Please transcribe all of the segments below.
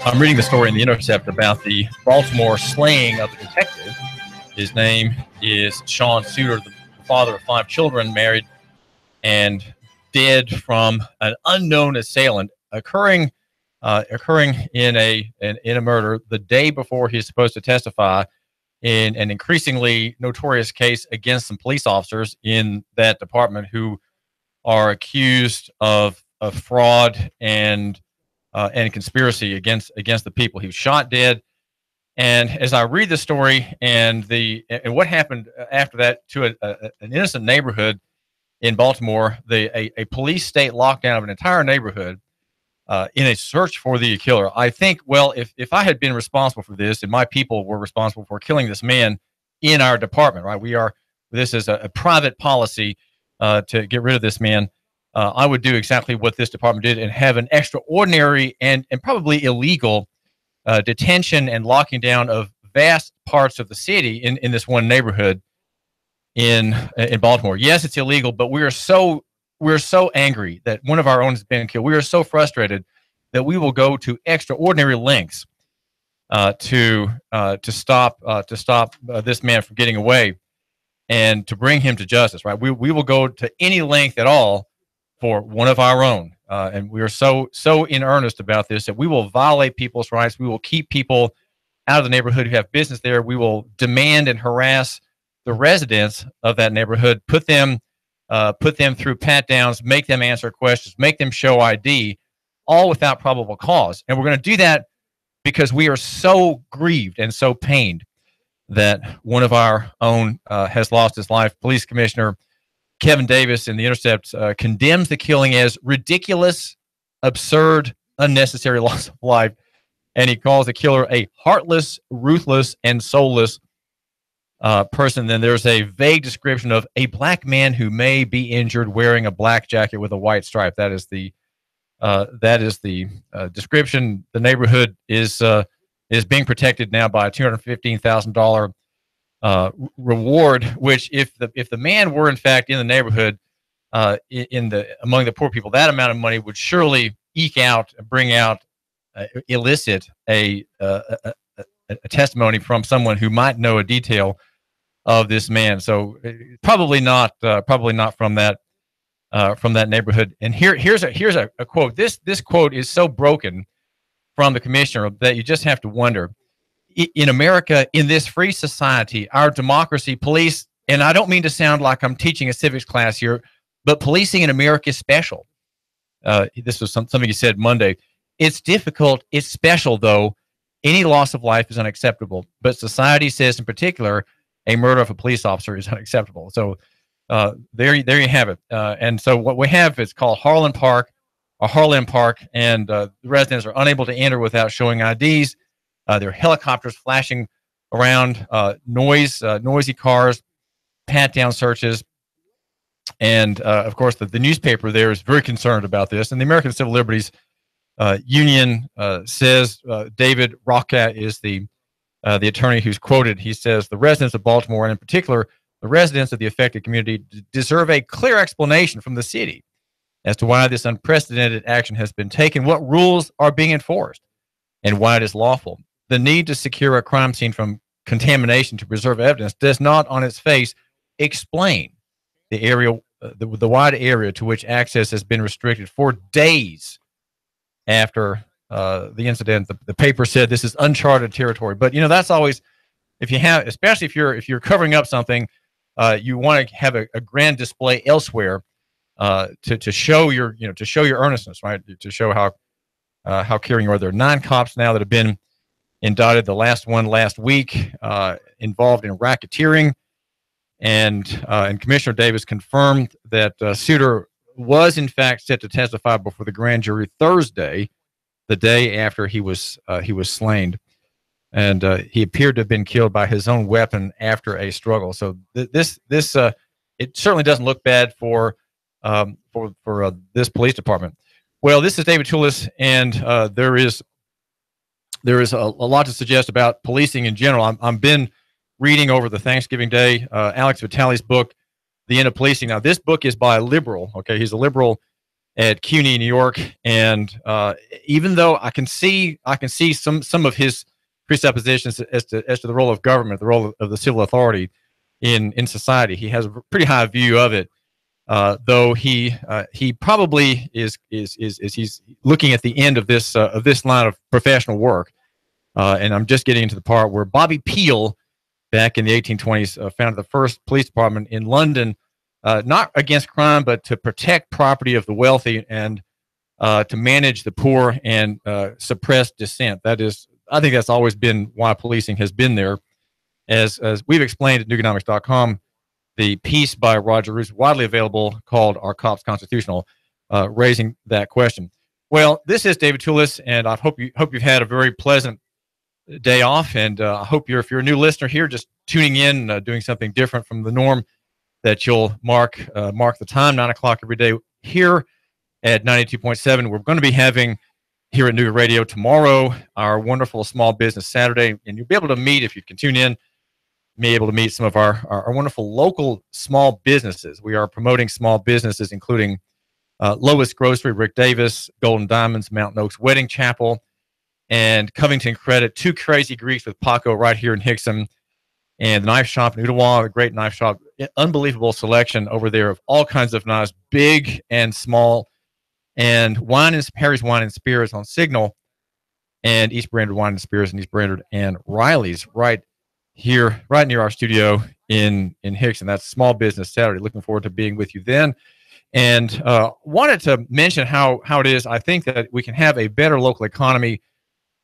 I'm reading the story in The Intercept about the Baltimore slaying of a detective. His name is Sean Hannity, the father of 5 children, married and dead from an unknown assailant, occurring in a murder the day before he's supposed to testify in an increasingly notorious case against some police officers in that department who are accused of fraud and conspiracy against the people. He was shot dead. And as I read the story and what happened after that to an innocent neighborhood in Baltimore, a police state lockdown of an entire neighborhood in a search for the killer. I think, well, if I had been responsible for this and my people were responsible for killing this man in our department, right? This is a private policy to get rid of this man. I would do exactly what this department did and have an extraordinary and probably illegal detention and locking down of vast parts of the city in this one neighborhood in Baltimore. Yes, it's illegal, but we're so angry that one of our own has been killed. We are so frustrated that we will go to extraordinary lengths to stop this man from getting away and to bring him to justice. Right? We will go to any length at all for one of our own. And we are so in earnest about this that we will violate people's rights. We will keep people out of the neighborhood who have business there. We will demand and harass the residents of that neighborhood, put them through pat downs, make them answer questions, make them show ID, all without probable cause. And we're going to do that because we are so grieved and so pained that one of our own has lost his life. Police Commissioner Kevin Davis in The Intercept condemns the killing as ridiculous, absurd, unnecessary loss of life, and he calls the killer a heartless, ruthless, and soulless person. Then there's a vague description of a black man who may be injured wearing a black jacket with a white stripe. That is the description. The neighborhood is being protected now by a $215,000 reward, which if the man were in fact in the neighborhood among the poor people, that amount of money would surely elicit a testimony from someone who might know a detail of this man. So probably not from that neighborhood. And here's a quote. This quote is so broken from the commissioner that you just have to wonder. In America, in this free society, our democracy, police, and I don't mean to sound like I'm teaching a civics class here, but policing in America is special. This was something you said Monday. It's difficult. It's special, though. Any loss of life is unacceptable. But society says, in particular, a murder of a police officer is unacceptable. So there you have it. And so what we have is called Harlan Park, and the residents are unable to enter without showing IDs. There are helicopters flashing around, noisy cars, pat-down searches. And, of course, the newspaper there is very concerned about this. And the American Civil Liberties Union says David Rocca is the attorney who's quoted. He says, the residents of Baltimore, and in particular, the residents of the affected community, deserve a clear explanation from the city as to why this unprecedented action has been taken, what rules are being enforced, and why it is lawful. The need to secure a crime scene from contamination to preserve evidence does not, on its face, explain the area, the wide area to which access has been restricted for days after the incident. The paper said this is uncharted territory. But that's always, especially if you're covering up something, you want to have a grand display elsewhere to show your earnestness, right? To show how caring you are. There are 9 cops now that have been indicted. The last one last week involved in racketeering, and Commissioner Davis confirmed that Suter was in fact set to testify before the grand jury Thursday, the day after he was slain, and he appeared to have been killed by his own weapon after a struggle. So this it certainly doesn't look bad for this police department. Well, this is David Tulis, and there is a lot to suggest about policing in general. I've been reading over the Thanksgiving Day Alex Vitale's book, The End of Policing. Now, this book is by a liberal. Okay, he's a liberal, at CUNY, New York, and even though I can see some of his presuppositions as to the role of government, the role of the civil authority in society, he has a pretty high view of it. Though he probably is he's looking at the end of this line of professional work, and I'm just getting into the part where Bobby Peel, back in the 1820s, founded the first police department in London, not against crime, but to protect property of the wealthy and to manage the poor and suppress dissent. That is, I think that's always been why policing has been there. As we've explained at Nooganomics.com, the piece by Roger Roos, widely available, called "Are Cops Constitutional?" Raising that question. Well, this is David Tulis, and I hope you've had a very pleasant day off, and I hope if you're a new listener here, just tuning in, doing something different from the norm, that you'll mark the time, 9 o'clock every day here at 92.7. We're going to be having here at Nooga Radio tomorrow our wonderful Small Business Saturday, and you'll be able to meet, if you can tune in, be able to meet some of our wonderful local small businesses. We are promoting small businesses, including Lois Grocery, Rick Davis, Golden Diamonds, Mountain Oaks Wedding Chapel, and Covington Credit, Two Crazy Greeks with Paco right here in Hickson, and the Knife Shop in Ottawa, the great knife shop. Unbelievable selection over there of all kinds of knives, big and small, and Harry's Wine and Spirits on Signal, and East Brainerd Wine and Spirits, and East Brainerd and Riley's right here, right near our studio in Hickson. That's Small Business Saturday. Looking forward to being with you then. And wanted to mention how it is, I think, that we can have a better local economy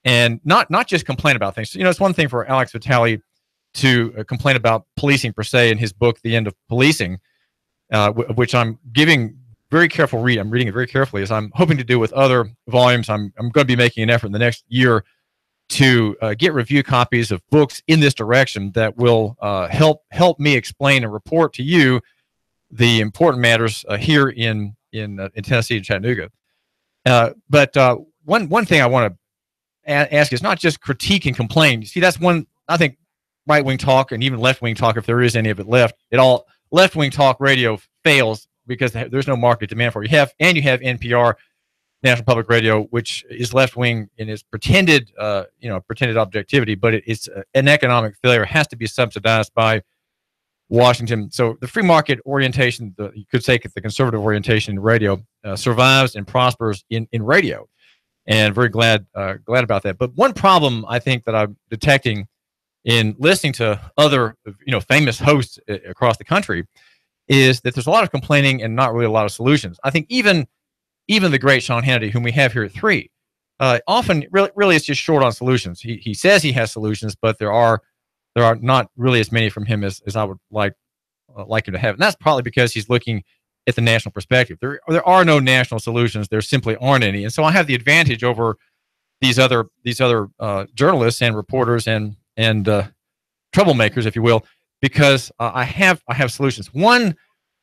and not just complain about things. It's one thing for Alex Vitale to complain about policing per se in his book, The End of Policing, which I'm giving very careful read. I'm reading it very carefully, as I'm hoping to do with other volumes. I'm going to be making an effort in the next year to get review copies of books in this direction that will help me explain and report to you the important matters here in Tennessee and Chattanooga. But one thing I want to ask is not just critique and complain. You see, that's one, I think, right-wing talk and even left-wing talk, if there is any of it left. Left-wing talk radio fails because there's no market demand for it. You have NPR, National Public Radio, which is left-wing in its pretended objectivity, but it's an economic failure. It has to be subsidized by Washington. So the free market orientation, you could say the conservative orientation in radio, survives and prospers in radio, and very glad about that. But one problem I think that I'm detecting in listening to other famous hosts across the country is that there's a lot of complaining and not really a lot of solutions. I think even the great Sean Hannity, whom we have here at 3, often really it's just short on solutions. He says he has solutions, but there are not really as many from him as I would like him to have. And that's probably because he's looking at the national perspective. There are no national solutions. There simply aren't any. And so I have the advantage over these other journalists and reporters and troublemakers, if you will, because I have solutions. One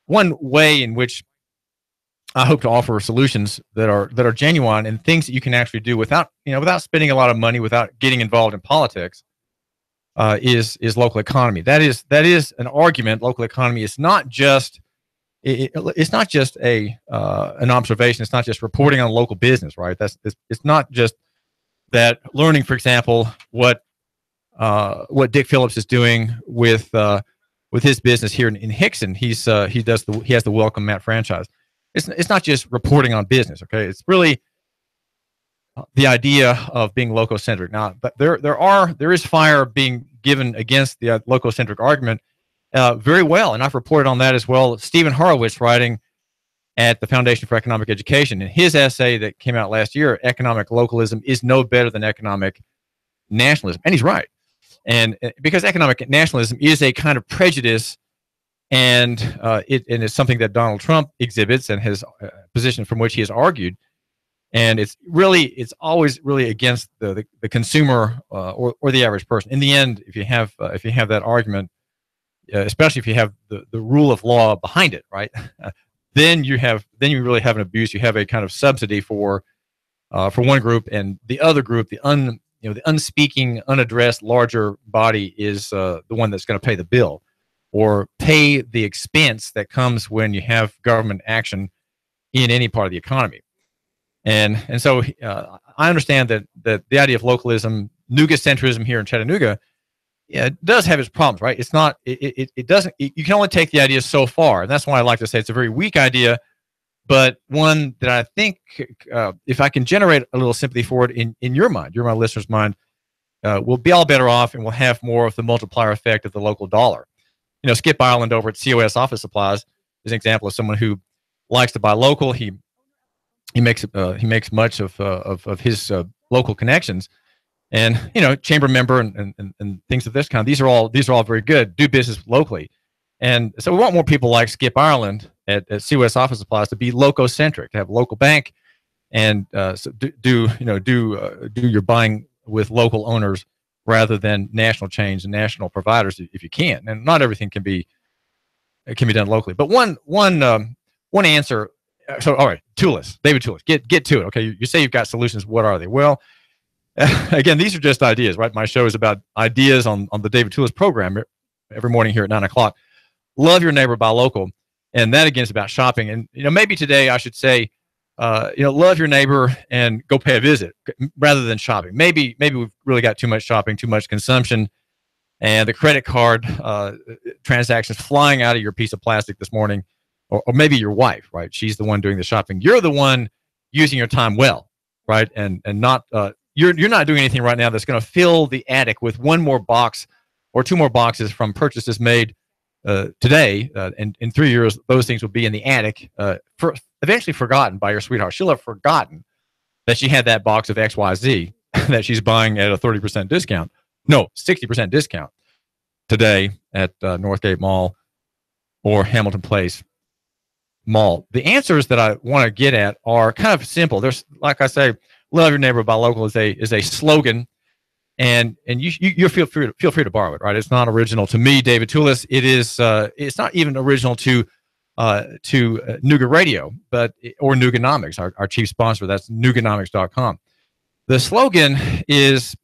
way in which I hope to offer solutions that are genuine and things that you can actually do without spending a lot of money, without getting involved in politics, is local economy. That is an argument. Local economy is not just it's not just an observation. It's not just reporting on local business, right? It's not just that learning, for example, what Dick Phillips is doing with his business here in Hickson. He has the Welcome Mat franchise. It's not just reporting on business, okay? It's really the idea of being lococentric. Now, but there is fire being given against the lococentric argument very well, and I've reported on that as well. Stephen Horowitz, writing at the Foundation for Economic Education, in his essay that came out last year, "Economic Localism is no better than economic nationalism," and he's right. And because economic nationalism is a kind of prejudice, and it's something that Donald Trump exhibits and his position from which he has argued, and it's always really against the consumer or the average person. In the end, if you have that argument, especially if you have the rule of law behind it, right, then you really have an abuse. You have a kind of subsidy for one group, and the other group, the unspeaking, unaddressed larger body is the one that's going to pay the bill or pay the expense that comes when you have government action in any part of the economy. And so I understand that the idea of localism, Nooga-centrism here in Chattanooga, it does have its problems, right? It's not, it doesn't, you can only take the idea so far. And that's why I like to say it's a very weak idea, but one that I think if I can generate a little sympathy for it in your mind, my listener's mind, we'll be all better off, and we'll have more of the multiplier effect of the local dollar. You know, Skip Ireland over at COS Office Supplies is an example of someone who likes to buy local. He makes much of his local connections, and you know, chamber member and things of this kind. These are all very good. Do business locally, and so we want more people like Skip Ireland at COS Office Supplies to be loco-centric, to have a local bank, and so do your buying with local owners rather than national chains and national providers if you can. And not everything can be done locally. But one answer. So all right, David Tulis, get to it. Okay, you say you've got solutions. What are they? Well, again, these are just ideas, right? My show is about ideas on the David Tulis program every morning here at 9 o'clock. Love your neighbor, buy local, and that again is about shopping. And you know, maybe today I should say, love your neighbor and go pay a visit rather than shopping. Maybe we've really got too much shopping, too much consumption, and the credit card transactions flying out of your piece of plastic this morning, or maybe your wife, right? She's the one doing the shopping. You're the one using your time well, right? And not you're not doing anything right now that's going to fill the attic with one more box or two more boxes from purchases made today. And in 3 years, those things will be in the attic, eventually forgotten by your sweetheart. She'll have forgotten that she had that box of XYZ that she's buying at a 30% discount. No, 60% discount today at Northgate Mall or Hamilton Place Mall. The answers that I want to get at are kind of simple. There's, like I say, love your neighbor, buy local is a slogan, and you feel free to borrow it, right? It's not original to me, David Tulis. It is it's not even original to Nooga Radio, or Nooganomics, our chief sponsor. That's Nooganomics.com. The slogan is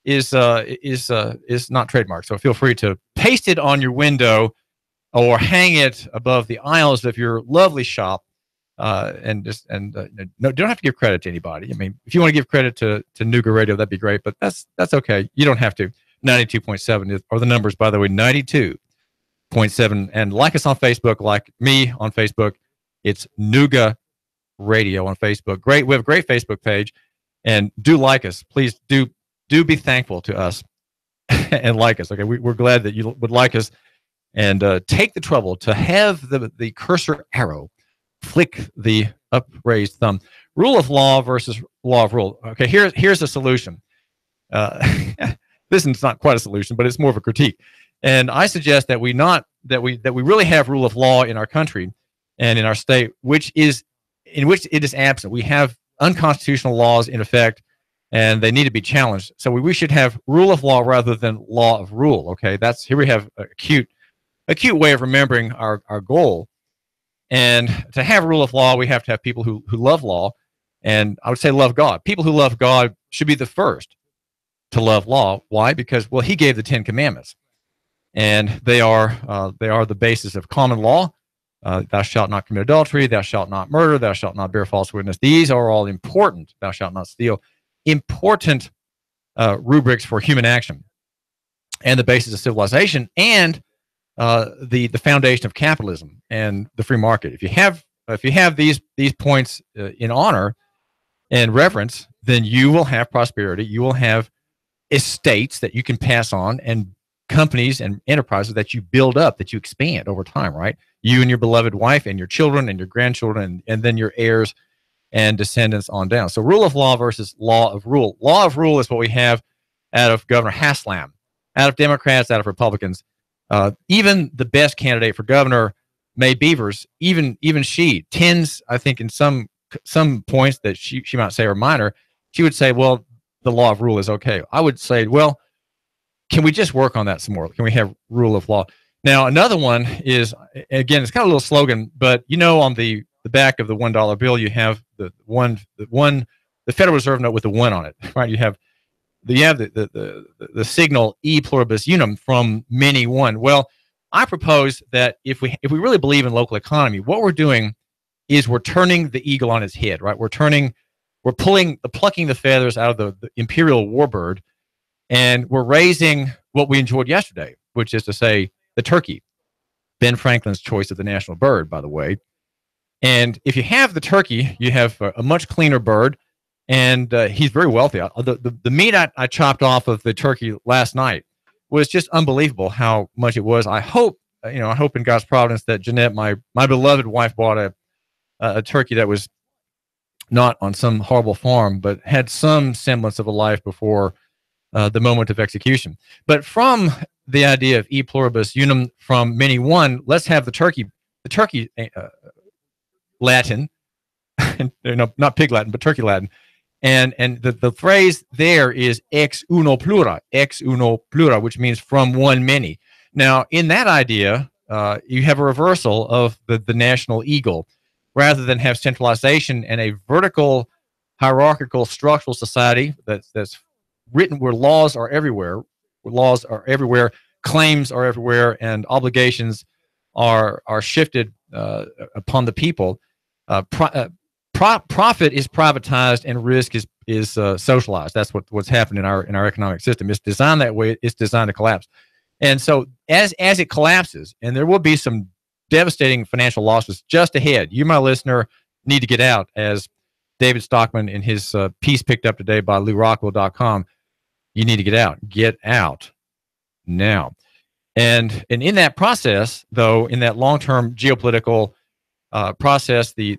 not trademarked, so feel free to paste it on your window or hang it above the aisles of your lovely shop. No, don't have to give credit to anybody. I mean, if you want to give credit to Nooga Radio, that'd be great, but that's okay. You don't have to. 92.7 are the numbers, by the way. 92.7, and like us on Facebook, like me on Facebook. It's Nooga Radio on Facebook. Great, we have a great Facebook page, and do like us. Please do be thankful to us and like us. Okay, we're glad that you would like us, and take the trouble to have the cursor arrow flick the upraised thumb. Rule of law versus law of rule. Okay, here's a solution. This is not quite a solution, but it's more of a critique. And I suggest that we really have rule of law in our country and in our state, in which it is absent. We have unconstitutional laws in effect, and they need to be challenged. So we should have rule of law rather than law of rule. Okay, here we have a cute way of remembering our goal. And to have rule of law, we have to have people who love law, and I would say love God. People who love God should be the first to love law. Why? Because, well, he gave the 10 commandments, and they are the basis of common law. Thou shalt not commit adultery, thou shalt not murder, thou shalt not bear false witness. These are all important. Thou shalt not steal. Important rubrics for human action and the basis of civilization, and the foundation of capitalism and the free market. If you have these points in honor and reverence, then you will have prosperity. You will have estates that you can pass on, and companies and enterprises that you build up, that you expand over time, right? You and your beloved wife and your children and your grandchildren, and then your heirs and descendants on down. So rule of law versus law of rule. Law of rule is what we have out of Governor Haslam, out of Democrats, out of Republicans. Even the best candidate for governor, May Beavers, even she tends, I think, in some points that she might say are minor, she would say, well, the law of rule is okay. I would say, well, can we just work on that some more? Can we have rule of law? Now, another one is, again, it's kind of a little slogan, but on the back of the $1 bill, you have the Federal Reserve note with the 1 on it, right? You have the signal e pluribus unum, from many one. Well, I propose that if we really believe in local economy, what we're doing is we're turning the eagle on its head, right? We're plucking the feathers out of the imperial warbird, and we're raising what we enjoyed yesterday, which is to say the turkey, Ben Franklin's choice of the national bird, by the way. And if you have the turkey, you have a much cleaner bird, and he's very wealthy. The meat I chopped off of the turkey last night was just unbelievable how much it was. I hope in God's providence that Jeanette, my beloved wife, bought a turkey that was not on some horrible farm, but had some semblance of a life before the moment of execution. But from the idea of e pluribus unum, from many one, let's have the turkey Latin, not pig Latin, but turkey Latin. And the phrase there is ex uno plura, which means from one many. Now, in that idea, you have a reversal of the national eagle. Rather than have centralization and a vertical, hierarchical, structural society that's written where laws are everywhere, claims are everywhere, and obligations are shifted upon the people. Profit is privatized and risk is socialized. That's what's happened in our economic system. It's designed that way. It's designed to collapse. And so as it collapses, and there will be some devastating financial losses just ahead, you, my listener, need to get out, as David Stockman in his piece picked up today by LouRockwell.com. You need to get out. Get out now. And in that process, though, in that long-term geopolitical process, the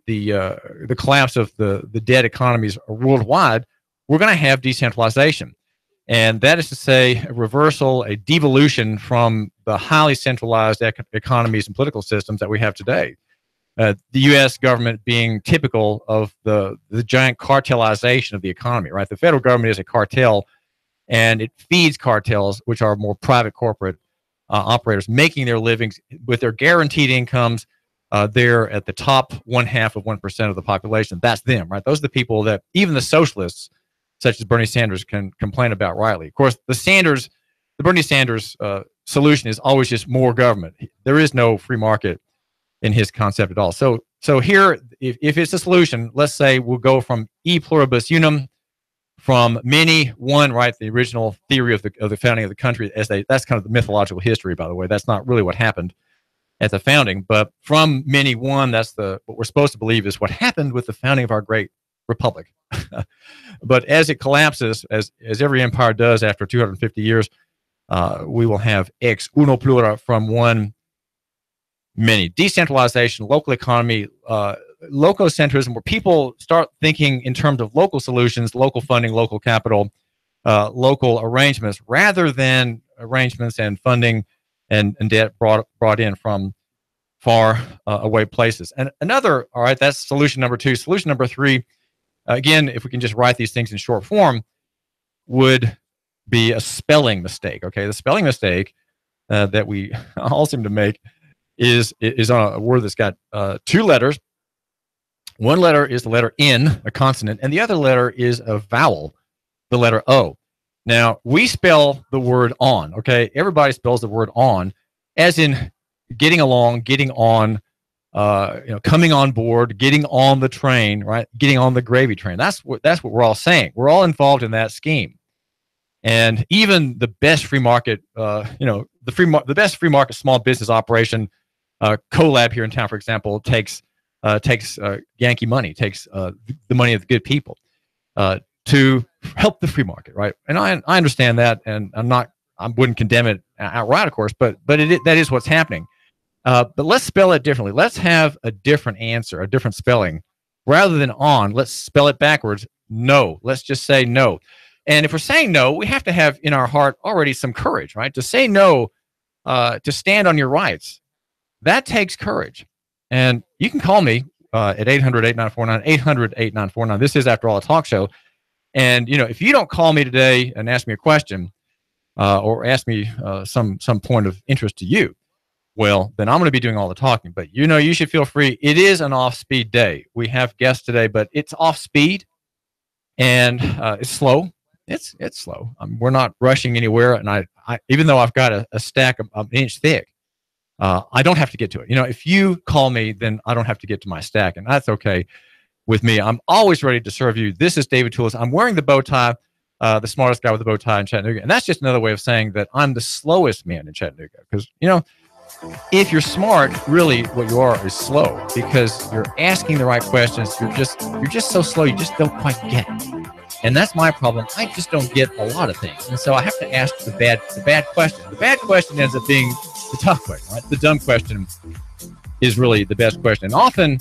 collapse of the dead economies worldwide, we're going to have decentralization. And that is to say, a reversal, a devolution from the highly centralized economies and political systems that we have today. The U.S. government being typical of the giant cartelization of the economy, right? The federal government is a cartel, and it feeds cartels, which are more private corporate operators, making their livings with their guaranteed incomes. They're at the top 0.5% of the population. That's them, right? Those are the people that even the socialists, such as Bernie Sanders, can complain about rightly. Of course, the Bernie Sanders solution is always just more government. There is no free market in his concept at all. So here, if it's a solution, let's say we'll go from e pluribus unum, from many one, right? The original theory of the founding of the country, that's kind of the mythological history, by the way. That's not really what happened at the founding, but from many one, that's what we're supposed to believe is what happened with the founding of our great republic. But as it collapses, as every empire does after 250 years, we will have ex uno plura, from one many. Decentralization, local economy, lococentrism, where people start thinking in terms of local solutions, local funding, local capital, local arrangements, rather than arrangements and funding and debt brought in from far away places. And all right, that's solution number 2. Solution number 3, again, if we can just write these things in short form, would be a spelling mistake. Okay, the spelling mistake that we all seem to make is on a word that's got 2 letters. One letter is the letter N, a consonant, and the other letter is a vowel, the letter O. Now, we spell the word on, okay? Everybody spells the word on, as in getting along, getting on, coming on board, getting on the train, right? Getting on the gravy train. That's what we're all saying. We're all involved in that scheme. And even the best free market, the best free market small business operation, Colab here in town, for example, takes Yankee money, takes the money of the good people to help the free market, right? And I understand that, and I wouldn't condemn it outright, of course, but that is what's happening. But let's spell it differently. Let's have a different answer, a different spelling. Rather than on, let's spell it backwards. No. Let's just say no. And if we're saying no, we have to have in our heart already some courage, right? To say no, to stand on your rights, that takes courage. And you can call me at 800-8949, 800-8949. This is, after all, a talk show. And, if you don't call me today and ask me a question or ask me some point of interest to you, well, then I'm going to be doing all the talking. But, you should feel free. It is an off-speed day. We have guests today, but it's off-speed, and it's slow. It's slow. We're not rushing anywhere. And I even though I've got a stack of an inch thick, I don't have to get to it. If you call me, then I don't have to get to my stack, and that's okay with me. I'm always ready to serve you. This is David Tulis. I'm wearing the bow tie, the smartest guy with the bow tie in Chattanooga, and that's just another way of saying that I'm the slowest man in Chattanooga. Because if you're smart, really what you are is slow, because you're asking the right questions. You're just so slow. You just don't quite get it. And that's my problem. I just don't get a lot of things. And so I have to ask the bad question. The bad question ends up being the tough question, right? The dumb question is really the best question. And often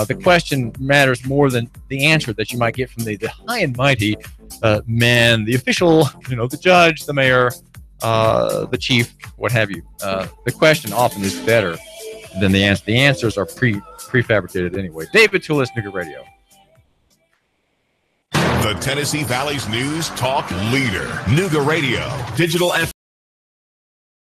the question matters more than the answer that you might get from the high and mighty man, the official, the judge, the mayor, the chief, what have you. The question often is better than the answer. The answers are prefabricated anyway. David Tulis, Nooga Radio. The Tennessee Valley's news talk leader, Nooga Radio, digital FM.